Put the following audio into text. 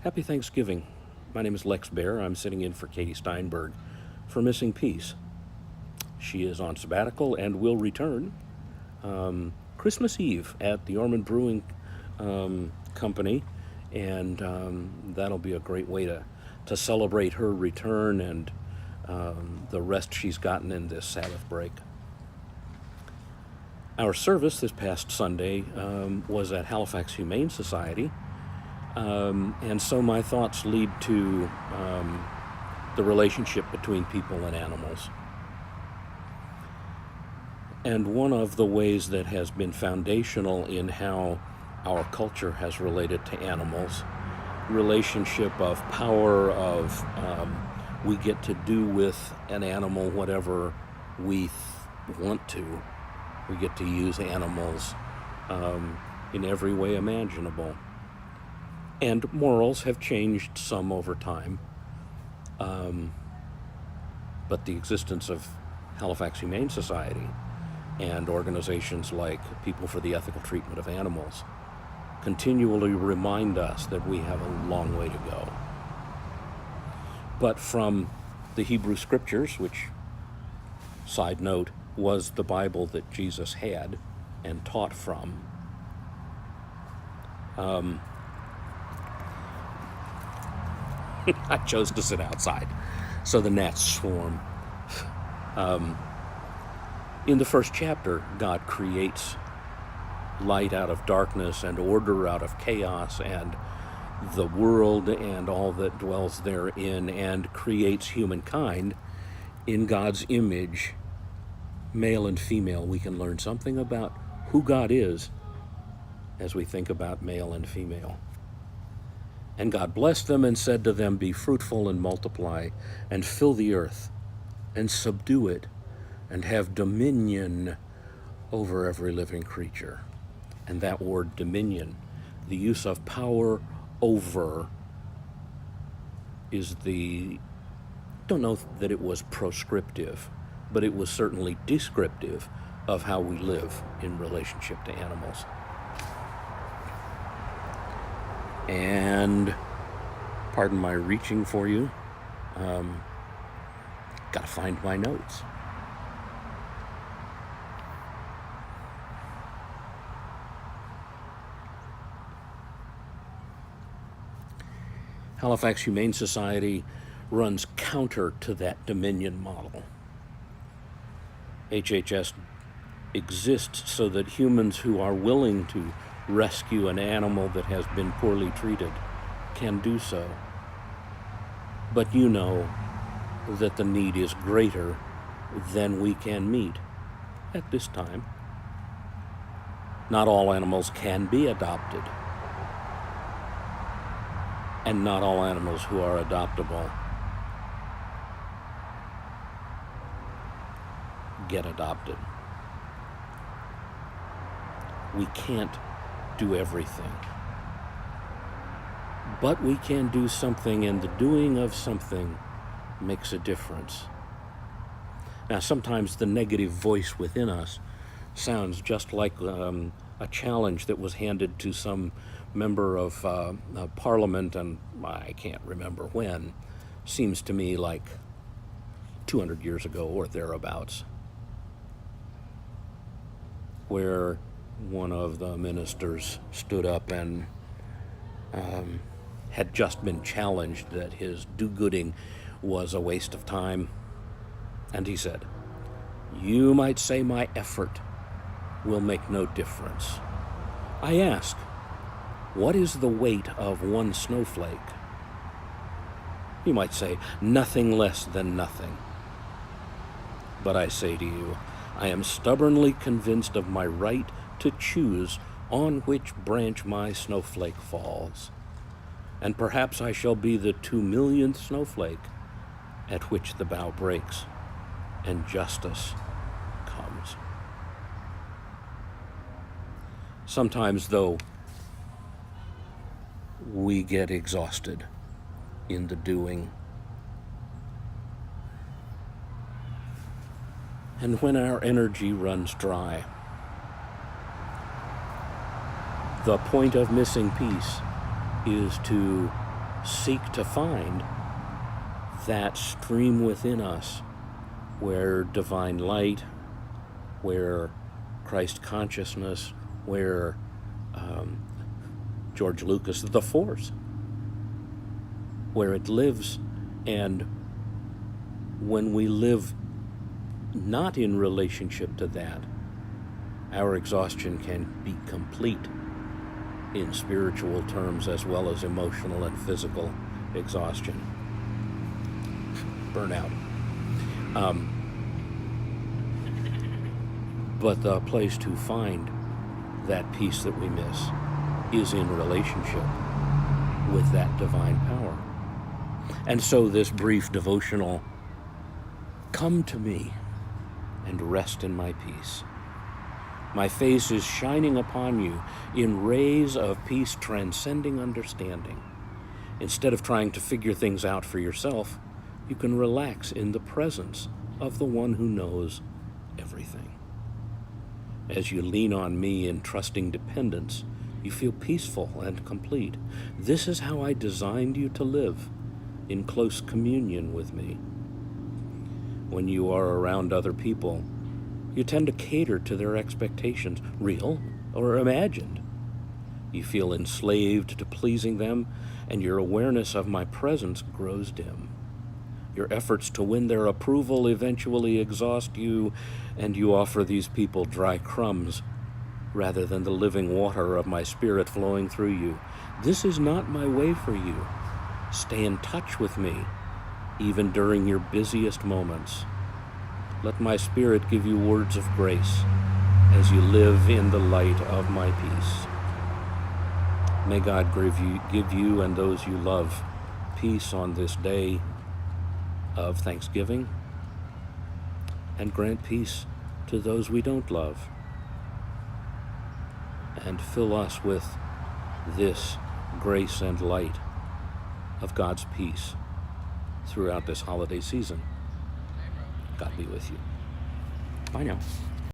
Happy Thanksgiving. My name is Lex Bear. I'm sitting in for Katie Steinberg for Missing Piece. She is on sabbatical and will return Christmas Eve at the Ormond Brewing Company, and that'll be a great way to celebrate her return and the rest she's gotten in this Sabbath break. Our service this past Sunday was at Halifax Humane Society, and so my thoughts lead to the relationship between people and animals. And one of the ways that has been foundational in how our culture has related to animals, relationship of power, of we get to do with an animal whatever we want to. We get to use animals in every way imaginable. And morals have changed some over time. But the existence of Halifax Humane Society and organizations like People for the Ethical Treatment of Animals continually remind us that we have a long way to go. But from the Hebrew Scriptures, which, side note, was the Bible that Jesus had and taught from, I chose to sit outside so the gnats swarm. In the first chapter, God creates light out of darkness and order out of chaos and the world and all that dwells therein, and creates humankind in God's image, male and female. We can learn something about who God is as we think about male and female. And God blessed them and said to them, "Be fruitful and multiply, and fill the earth, and subdue it, and have dominion over every living creature." And that word dominion, the use of power over, is don't know that it was proscriptive, but it was certainly descriptive of how we live in relationship to animals. And pardon my reaching for you, gotta find my notes. Halifax Humane Society runs counter to that dominion model. HHS exists so that humans who are willing to rescue an animal that has been poorly treated can do so. But you know that the need is greater than we can meet at this time. Not all animals can be adopted, and not all animals who are adoptable get adopted. We can't do everything, but we can do something, and the doing of something makes a difference. Now, sometimes the negative voice within us sounds just like a challenge that was handed to some member of Parliament, and I can't remember when, seems to me like 200 years ago or thereabouts, where one of the ministers stood up and had just been challenged that his do-gooding was a waste of time. And he said, "You might say my effort will make no difference. I ask, what is the weight of one snowflake? You might say, nothing less than nothing. But I say to you, I am stubbornly convinced of my right to choose on which branch my snowflake falls. And perhaps I shall be the 2,000,000th snowflake at which the bough breaks and justice comes." Sometimes, though, we get exhausted in the doing. And when our energy runs dry, the point of Missing Piece is to seek to find that stream within us where divine light, where Christ consciousness, where George Lucas, the Force, where it lives. And when we live not in relationship to that, our exhaustion can be complete in spiritual terms as well as emotional and physical exhaustion. Burnout. But the place to find that peace that we miss is in relationship with that divine power. And so this brief devotional, come to me and rest in my peace. My face is shining upon you in rays of peace transcending understanding. Instead of trying to figure things out for yourself, you can relax in the presence of the one who knows everything. As you lean on me in trusting dependence, you feel peaceful and complete. This is how I designed you to live, in close communion with me. When you are around other people, you tend to cater to their expectations, real or imagined. You feel enslaved to pleasing them, and your awareness of my presence grows dim. Your efforts to win their approval eventually exhaust you, and you offer these people dry crumbs rather than the living water of my spirit flowing through you. This is not my way for you. Stay in touch with me, even during your busiest moments. Let my spirit give you words of grace as you live in the light of my peace. May God give you and those you love peace on this day of Thanksgiving, and grant peace to those we don't love, and fill us with this grace and light of God's peace throughout this holiday season. God be with you. Bye now.